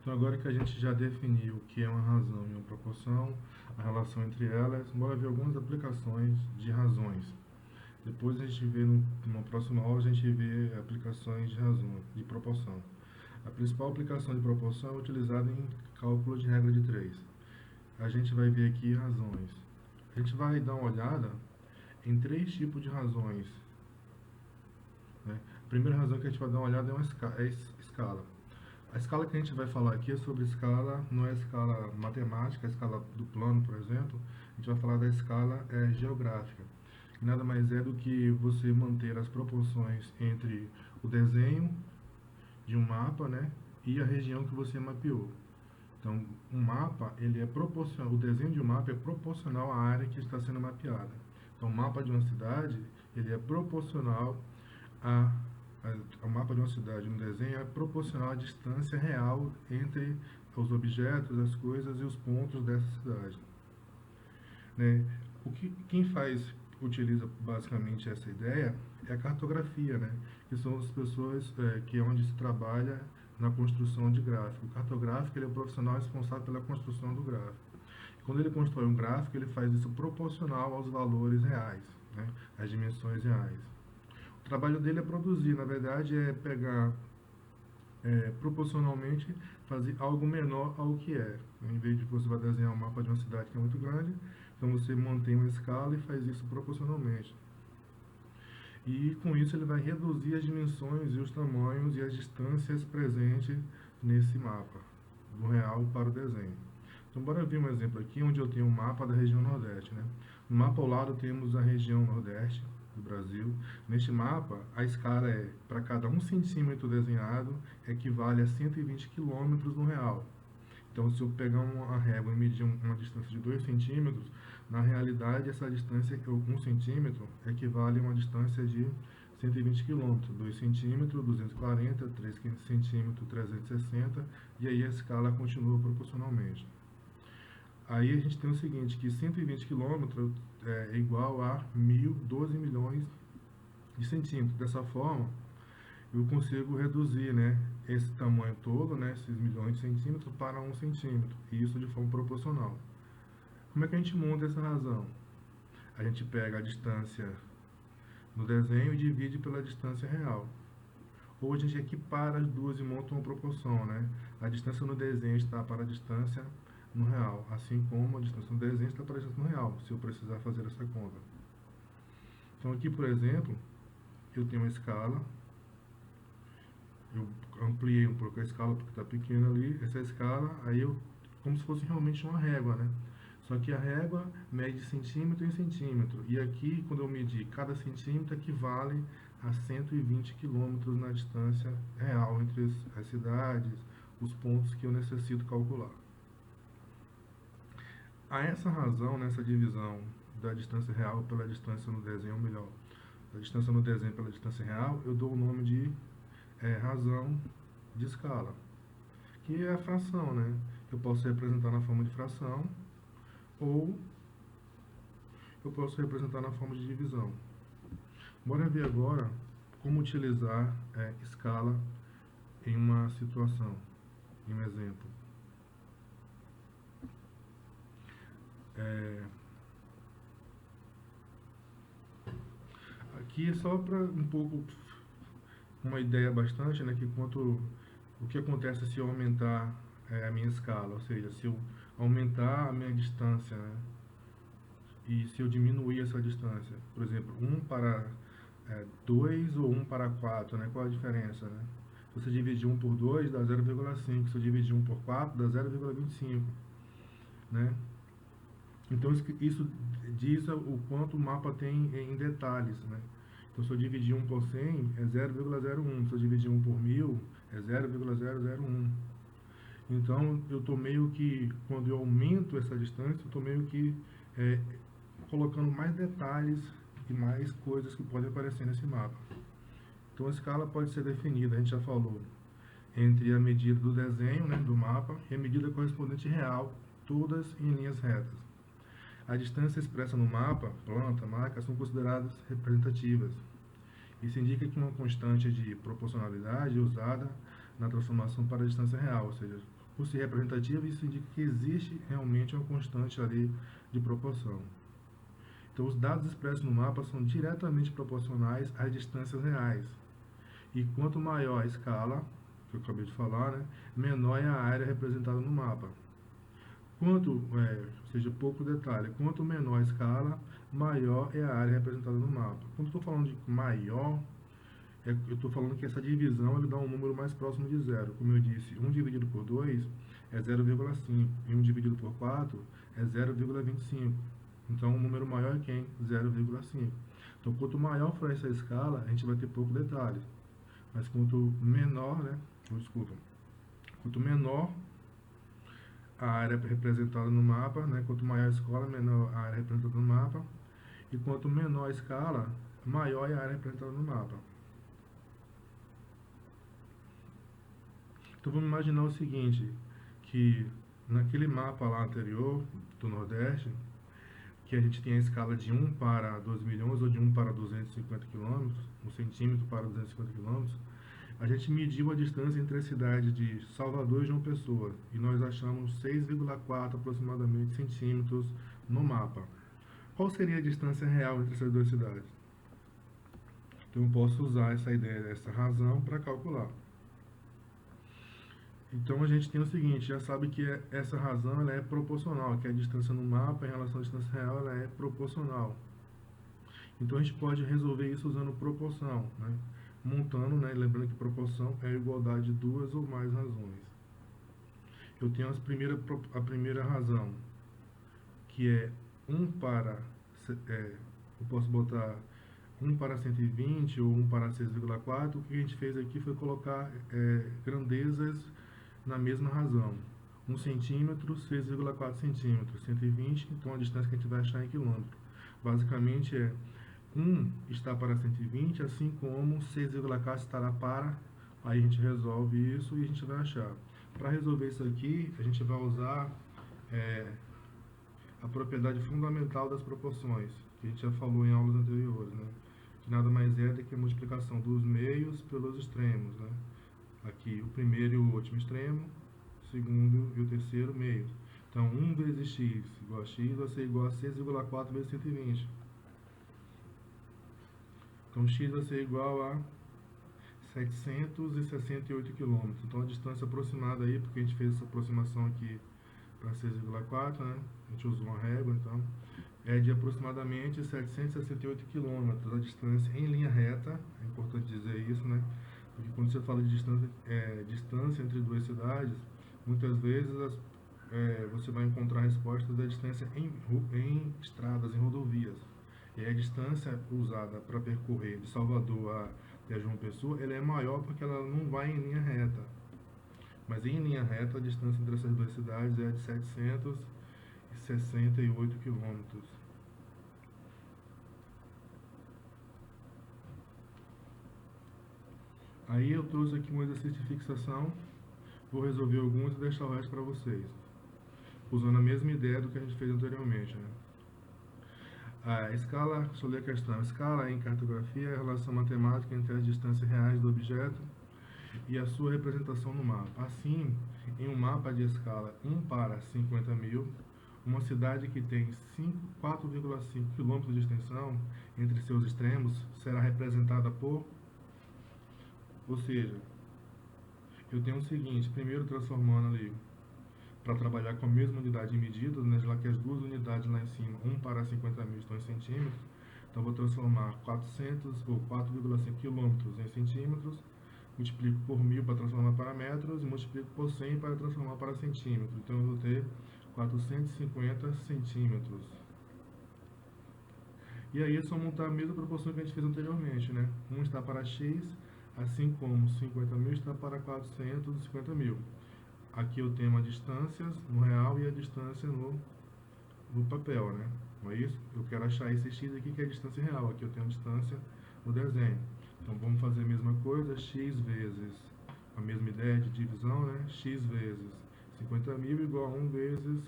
Então, agora que a gente já definiu o que é uma razão e uma proporção, a relação entre elas, bora ver algumas aplicações de razões. Depois a gente vê, numa próxima aula, a gente vê aplicações de razão, de proporção. A principal aplicação de proporção é utilizada em cálculo de regra de 3. A gente vai ver aqui razões. A gente vai dar uma olhada em três tipos de razões, né? A primeira razão que a gente vai dar uma olhada é escala. A escala que a gente vai falar aqui é sobre escala, não é escala matemática, a escala do plano, por exemplo. A gente vai falar da escala geográfica, que nada mais é do que você manter as proporções entre o desenho de um mapa, né, e a região que você mapeou. Então, um mapa, ele é proporcional, o desenho de um mapa é proporcional à área que está sendo mapeada. Então, o mapa de uma cidade, ele é proporcional a, o mapa de uma cidade no desenho é proporcional à distância real entre os objetos, as coisas e os pontos dessa cidade, né? Quem utiliza basicamente essa ideia é a cartografia, né? Que são as pessoas que é onde se trabalha na construção de gráfico. O cartográfico, ele é o profissional responsável pela construção do gráfico. Quando ele constrói um gráfico, ele faz isso proporcional aos valores reais, né? Às dimensões reais. O trabalho dele é produzir, na verdade, é pegar proporcionalmente, fazer algo menor ao que é. Em vez de você vai desenhar um mapa de uma cidade que é muito grande, então você mantém uma escala e faz isso proporcionalmente. E com isso ele vai reduzir as dimensões e os tamanhos e as distâncias presentes nesse mapa, do real para o desenho. Então, bora ver um exemplo aqui, onde eu tenho um mapa da região Nordeste, né? No mapa ao lado temos a região Nordeste do Brasil. Neste mapa, a escala é, para cada 1 centímetro desenhado, equivale a 120 quilômetros no real. Então, se eu pegar uma régua e medir uma distância de 2 centímetros, na realidade, essa distância, 1 centímetro, equivale a uma distância de 120 quilômetros. 2 centímetros, 240, 3 centímetros, 360, e aí a escala continua proporcionalmente. Aí a gente tem o seguinte, que 120 quilômetros é igual a 12 milhões de centímetros. Dessa forma, eu consigo reduzir, né, esse tamanho todo, né, esses milhões de centímetros, para 1 centímetro, e isso de forma proporcional. Como é que a gente monta essa razão? A gente pega a distância no desenho e divide pela distância real. Ou a gente equipara as duas e monta uma proporção, né? A distância no desenho está para a distância no real, assim como a distância no desenho está para a distância no real, se eu precisar fazer essa conta. Então aqui, por exemplo, eu tenho uma escala, eu ampliei um pouco a escala porque está pequena ali, essa escala, aí eu, como se fosse realmente uma régua, né? Só que a régua mede centímetro em centímetro, e aqui, quando eu medir cada centímetro, equivale a 120 quilômetros na distância real entre as cidades, os pontos que eu necessito calcular. A essa razão, nessa divisão da distância real pela distância no desenho, ou melhor, da distância no desenho pela distância real, eu dou o nome de razão de escala, que é a fração, né? Eu posso representar na forma de fração ou eu posso representar na forma de divisão. Bora ver agora como utilizar escala em uma situação, em um exemplo. Aqui é só para um pouco, uma ideia bastante, né, que o que acontece se eu aumentar a minha escala, ou seja, se eu aumentar a minha distância, né, e se eu diminuir essa distância, por exemplo, 1 para 2 ou 1 para 4, né, qual a diferença, né? Se você dividir 1 por 2 dá 0,5, se eu dividir 1 por 4 dá 0,25, né? Então isso diz o quanto o mapa tem em detalhes, né? Então se eu dividir 1 por 100 é 0,01, se eu dividir 1 por 1000 é 0,001. Então eu estou meio que, quando eu aumento essa distância, eu estou meio que colocando mais detalhes e mais coisas que podem aparecer nesse mapa. Então a escala pode ser definida, a gente já falou, entre a medida do desenho, né, do mapa, e a medida correspondente real, todas em linhas retas. A distância expressa no mapa, planta, marca, são consideradas representativas. Isso indica que uma constante de proporcionalidade é usada na transformação para a distância real, ou seja, Por ser representativa, isso indica que existe realmente uma constante ali de proporção. Então, os dados expressos no mapa são diretamente proporcionais às distâncias reais. E quanto maior a escala, que eu acabei de falar, né, menor é a área representada no mapa. Ou seja, pouco detalhe, quanto menor a escala, maior é a área representada no mapa. Quando estou falando de maior, eu estou falando que essa divisão ele dá um número mais próximo de zero. Como eu disse, 1 dividido por 2 é 0,5 e 1 dividido por 4 é 0,25. Então, o número maior é quem? 0,5. Então, quanto maior for essa escala, a gente vai ter pouco detalhe. Mas quanto menor, né? Desculpa. Quanto menor a área representada no mapa, né? Quanto maior a escala, menor a área representada no mapa. E quanto menor a escala, maior é a área representada no mapa. Então vamos imaginar o seguinte, que naquele mapa lá anterior, do Nordeste, que a gente tem a escala de 1 para 2 milhões ou de 1 para 250 quilômetros, 1 centímetro para 250 quilômetros, a gente mediu a distância entre a cidade de Salvador e João Pessoa e nós achamos 6,4 aproximadamente centímetros no mapa. Qual seria a distância real entre essas duas cidades? Então eu posso usar essa ideia, essa razão para calcular. Então a gente tem o seguinte, já sabe que essa razão ela é proporcional, que a distância no mapa em relação à distância real ela é proporcional. Então a gente pode resolver isso usando proporção, né? Montando, né? Lembrando que proporção é a igualdade de duas ou mais razões. Eu tenho a primeira razão, que é 1 para, eu posso botar 1 para 120 ou 1 para 6,4. O que a gente fez aqui foi colocar grandezas na mesma razão. 1 centímetro, 6,4 centímetros, 120, então a distância que a gente vai achar em quilômetro. Basicamente 1 está para 120, assim como 6,4 estará para, aí a gente resolve isso e a gente vai achar. Para resolver isso aqui, a gente vai usar a propriedade fundamental das proporções, que a gente já falou em aulas anteriores, né? Que nada mais é do que a multiplicação dos meios pelos extremos, né? Aqui o primeiro e o último extremo, o segundo e o terceiro meio. Então 1 vezes x igual a x vai ser igual a 6,4 vezes 120. Então x vai ser igual a 768 km. Então a distância aproximada aí, porque a gente fez essa aproximação aqui para 6,4, né? A gente usou uma régua, então é de aproximadamente 768 km a distância em linha reta. É importante dizer isso, né? Porque quando você fala de distância entre duas cidades, muitas vezes você vai encontrar respostas da distância em estradas, em rodovias. E a distância usada para percorrer de Salvador até João Pessoa, ela é maior porque ela não vai em linha reta. Mas em linha reta, a distância entre essas duas cidades é de 768 quilômetros. Aí eu trouxe aqui um exercício de fixação, vou resolver alguns e deixar o resto para vocês, usando a mesma ideia do que a gente fez anteriormente, né? A escala, deixa eu ler a questão. A escala em cartografia é a relação matemática entre as distâncias reais do objeto e a sua representação no mapa. Assim, em um mapa de escala 1 para 50.000, uma cidade que tem 4,5 km de extensão entre seus extremos será representada por... Ou seja, eu tenho o seguinte, primeiro transformando ali, para trabalhar com a mesma unidade de medida, né, já que as duas unidades lá em cima, 1 para 50.000 estão em centímetros, então vou transformar 400 ou 4,5 quilômetros em centímetros, multiplico por 1.000 para transformar para metros e multiplico por 100 para transformar para centímetros. Então eu vou ter 450 centímetros. E aí é só montar a mesma proporção que a gente fez anteriormente, né? 1 está para x, assim como 50.000 está para 450.000. Aqui eu tenho as distâncias no real e a distância no papel, né? Não é isso? Eu quero achar esse x aqui que é a distância real. Aqui eu tenho a distância no desenho. Então vamos fazer a mesma coisa, x vezes, a mesma ideia de divisão, né? X vezes 50.000 igual a 1 vezes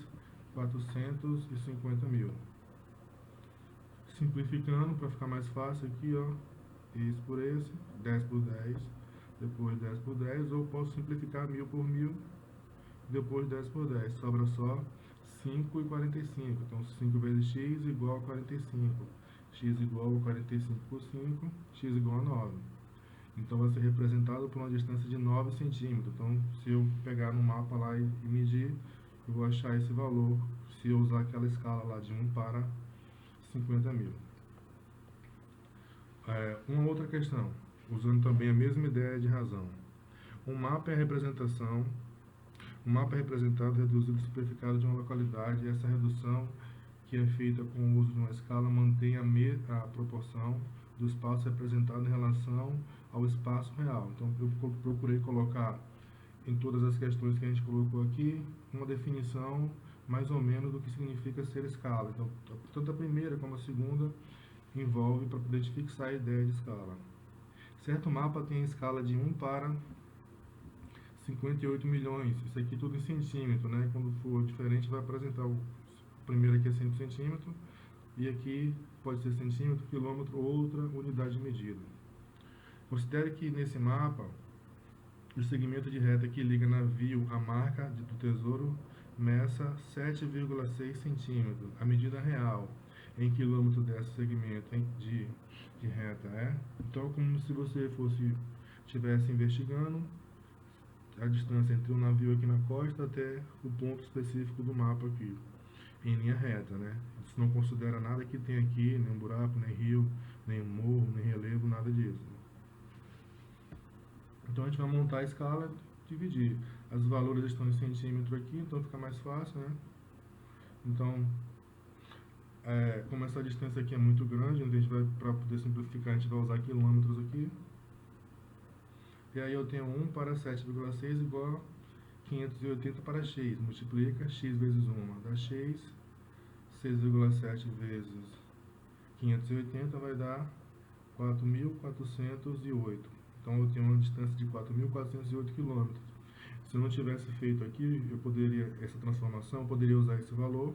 450.000. Simplificando para ficar mais fácil aqui, ó, esse por esse, 10 por 10, depois 10 por 10, ou posso simplificar 1.000 por 1.000, depois 10 por 10, sobra só 5,45. Então 5 vezes x igual a 45. X igual a 45 por 5, x igual a 9. Então vai ser representado por uma distância de 9 centímetros. Então, se eu pegar no mapa lá e medir, eu vou achar esse valor se eu usar aquela escala lá de 1 para 50 mil. Uma outra questão, usando também a mesma ideia de razão. Um mapa é a representação. Um mapa é representado reduzido simplificado de uma localidade, e essa redução, que é feita com o uso de uma escala, mantém a proporção do espaço representado em relação ao espaço real. Então, eu procurei colocar em todas as questões que a gente colocou aqui uma definição mais ou menos do que significa ser escala. Então, tanto a primeira como a segunda envolve para poder fixar a ideia de escala. Certo mapa tem a escala de 1 para 58 milhões. Isso aqui tudo em centímetro, né? Quando for diferente, vai apresentar o primeiro aqui é 100 centímetros e aqui pode ser centímetro, quilômetro ou outra unidade de medida. Considere que nesse mapa o segmento de reta que liga navio à marca do tesouro meça 7,6 centímetros. A medida real em quilômetro desse segmento de reta então, como se você estivesse investigando a distância entre o navio aqui na costa até o ponto específico do mapa aqui, em linha reta, né? Isso não considera nada que tem aqui, nem um buraco, nem rio, nem morro, nem relevo, nada disso. Então a gente vai montar a escala, dividir. Os valores estão em centímetro aqui, então fica mais fácil, né? Então, como essa distância aqui é muito grande, a gente vai, para poder simplificar, a gente vai usar quilômetros aqui. E aí eu tenho 1 para 7,6 igual a 580 para x. Multiplica x vezes 1, dá x. 6,7 vezes 580 vai dar 4.408. Então eu tenho uma distância de 4.408 quilômetros. Se eu não tivesse feito aqui, essa transformação, eu poderia usar esse valor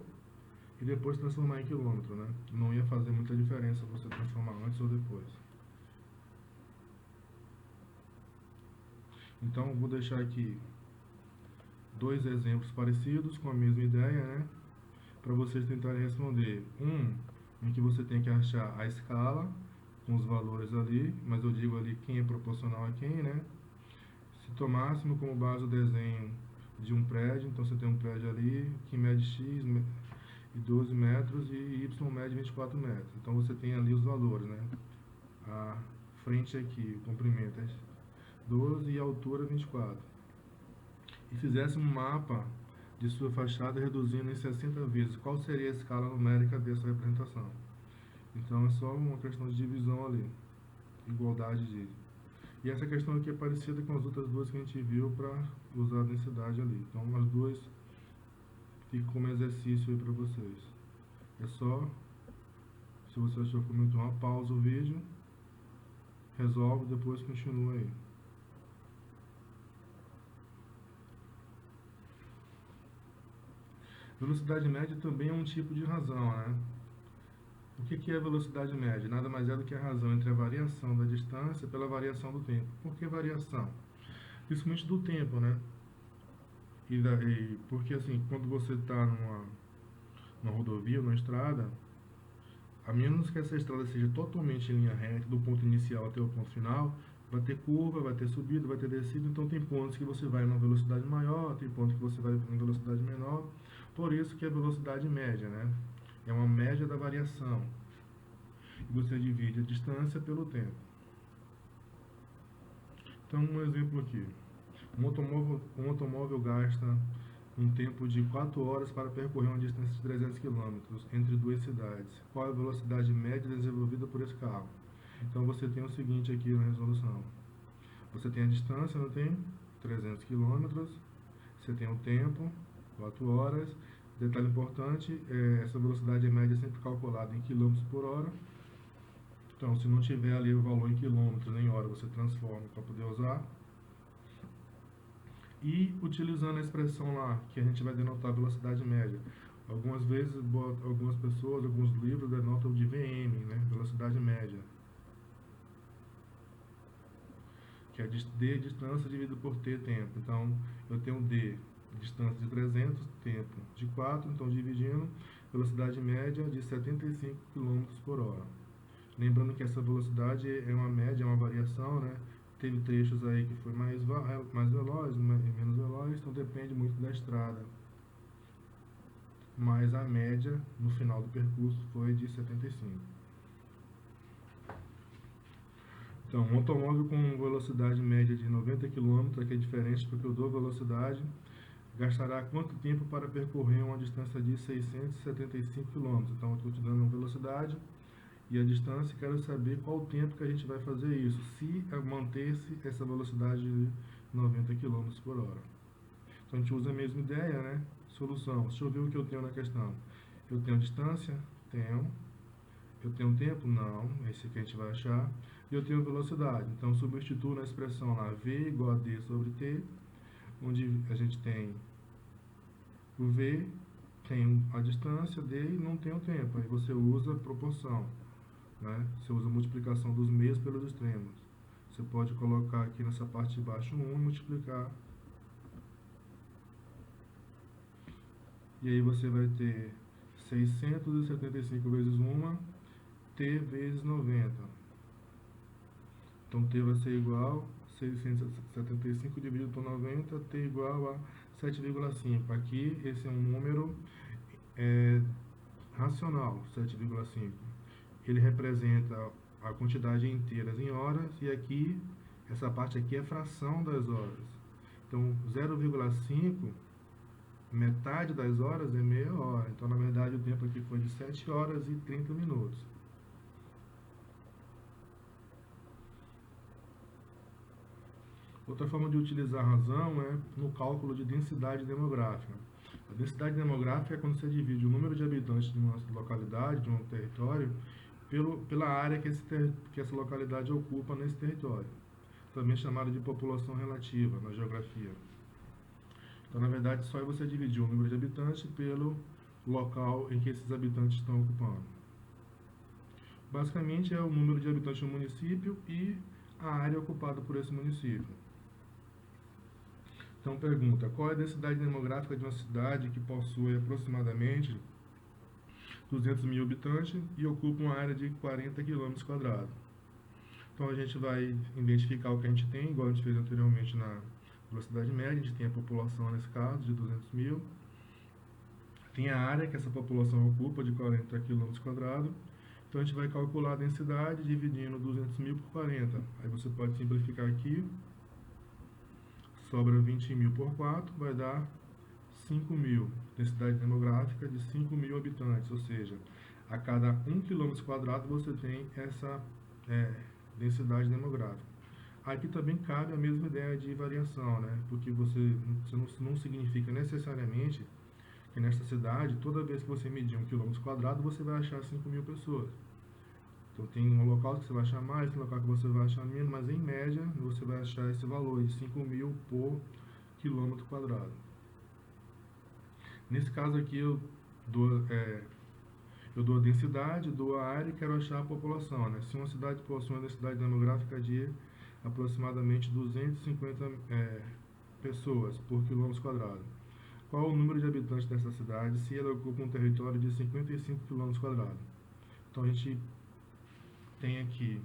e depois transformar em quilômetro, né? Não ia fazer muita diferença você transformar antes ou depois. Então, eu vou deixar aqui dois exemplos parecidos com a mesma ideia, né? Para vocês tentarem responder. Em que você tem que achar a escala com os valores ali, mas eu digo ali quem é proporcional a quem, né? Se tomássemos como base o desenho de um prédio, então você tem um prédio ali que mede x e 12 metros e y mede 24 metros. Então você tem ali os valores, né? A frente aqui, o comprimento é 12 e a altura 24. E fizéssemos um mapa de sua fachada reduzindo em 60 vezes, qual seria a escala numérica dessa representação? Então é só uma questão de divisão ali, igualdade de. E essa questão aqui é parecida com as outras duas que a gente viu para usar a densidade ali. Então as duas ficam como exercício aí para vocês. É só, se você achou que ficou muito mal, pausa o vídeo, resolve, depois continua aí. Velocidade média também é um tipo de razão, né? O que é a velocidade média? Nada mais é do que a razão entre a variação da distância pela variação do tempo. Por que variação? Principalmente do tempo, né? Porque assim, quando você está numa rodovia, numa estrada, a menos que essa estrada seja totalmente em linha reta, do ponto inicial até o ponto final, vai ter curva, vai ter subida, vai ter descida, então tem pontos que você vai numa velocidade maior, tem pontos que você vai em velocidade menor. Por isso que é velocidade média, né? É uma média da variação. E você divide a distância pelo tempo. Então, um exemplo aqui. Um automóvel gasta um tempo de 4 horas para percorrer uma distância de 300 km entre duas cidades. Qual é a velocidade média desenvolvida por esse carro? Então, você tem o seguinte aqui na resolução. Você tem a distância, não tem? 300 km. Você tem o tempo, 4 horas. Detalhe importante, essa velocidade média é sempre calculada em quilômetros por hora. Então, se não tiver ali o valor em quilômetros nem hora, você transforma para poder usar. E utilizando a expressão lá, que a gente vai denotar a velocidade média. Algumas vezes, algumas pessoas, alguns livros denotam de VM, né? Velocidade média. Que é D, distância, dividido por T, tempo. Então, eu tenho D distância de 300, tempo de 4, então dividindo, velocidade média de 75 km por hora. Lembrando que essa velocidade é uma média, é uma variação, né? Teve trechos aí que foi mais veloz, menos veloz, então depende muito da estrada. Mas a média no final do percurso foi de 75. Então, um automóvel com velocidade média de 90 km, aqui é diferente porque eu dou velocidade, gastará quanto tempo para percorrer uma distância de 675 km? Então, eu estou te dando a velocidade e a distância, quero saber qual o tempo que a gente vai fazer isso, se manter-se essa velocidade de 90 km por hora. Então, a gente usa a mesma ideia, né? Solução. Deixa eu ver o que eu tenho na questão. Eu tenho distância? Tenho. Eu tenho tempo? Não. Esse aqui a gente vai achar. E eu tenho velocidade. Então, substituo na expressão lá V igual a D sobre T, onde a gente tem o V, tem a distância, D e não tem o tempo. Aí você usa proporção, né? Você usa a multiplicação dos meios pelos extremos. Você pode colocar aqui nessa parte de baixo 1 e multiplicar. E aí você vai ter 675 vezes 1, T vezes 90. Então, T vai ser igual a 675 dividido por 90, T igual a 7,5. Aqui, esse é um número racional, 7,5. Ele representa a quantidade inteira em horas, e aqui, essa parte aqui é fração das horas. Então, 0,5, metade das horas é meia hora. Então, na verdade, o tempo aqui foi de 7 horas e 30 minutos. Outra forma de utilizar a razão é no cálculo de densidade demográfica. A densidade demográfica é quando você divide o número de habitantes de uma localidade, de um território, pela área que essa localidade ocupa nesse território. Também chamada de população relativa na geografia. Então, na verdade, só é você dividir o número de habitantes pelo local em que esses habitantes estão ocupando. Basicamente, é o número de habitantes no município e a área ocupada por esse município. Então, pergunta: qual é a densidade demográfica de uma cidade que possui aproximadamente 200 mil habitantes e ocupa uma área de 40 km²? Então, a gente vai identificar o que a gente tem, igual a gente fez anteriormente na velocidade média. A gente tem a população, nesse caso, de 200 mil. Tem a área que essa população ocupa, de 40 km². Então, a gente vai calcular a densidade dividindo 200 mil por 40. Aí você pode simplificar aqui. Sobra 20 mil por 4, vai dar 5 mil. Densidade demográfica de 5 mil habitantes, ou seja, a cada 1 km² você tem essa densidade demográfica. Aqui também cabe a mesma ideia de variação, né? Porque você não significa necessariamente que nesta cidade, toda vez que você medir 1 km², você vai achar 5 mil pessoas. Então, tem um local que você vai achar mais, tem um local que você vai achar menos, mas em média você vai achar esse valor de 5 mil por km². Nesse caso aqui, eu dou a densidade, dou a área e quero achar a população, né? Se uma cidade possui uma densidade demográfica de aproximadamente 250 pessoas por km², qual o número de habitantes dessa cidade se ela ocupa um território de 55 km²? Então, a gente tem aqui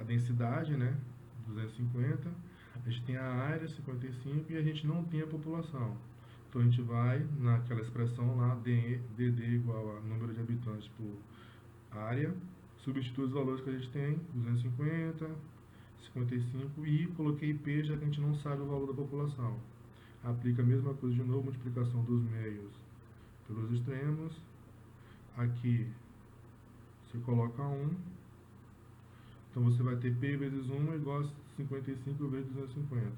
a densidade, né, 250, a gente tem a área, 55, e a gente não tem a população. Então, a gente vai naquela expressão lá, DD igual a número de habitantes por área, substitui os valores que a gente tem, 250, 55, e coloquei P, já que a gente não sabe o valor da população. Aplica a mesma coisa de novo, multiplicação dos meios pelos extremos. Aqui, você coloca 1. Então, você vai ter P vezes 1 igual a 55 vezes 250.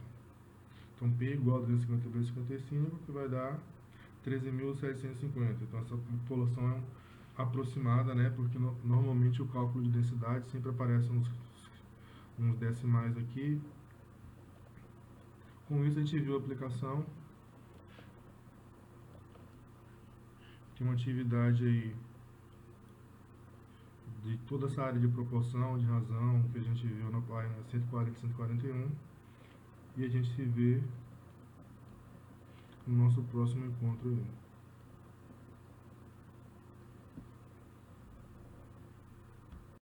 Então, P igual a 250 vezes 55, que vai dar 13.750. Então, essa população é aproximada, né? Porque normalmente o cálculo de densidade sempre aparece uns decimais aqui. Com isso, a gente viu a aplicação de uma atividade aí de toda essa área de proporção, de razão, que a gente viu na página 140 e 141, e a gente se vê no nosso próximo encontro aí.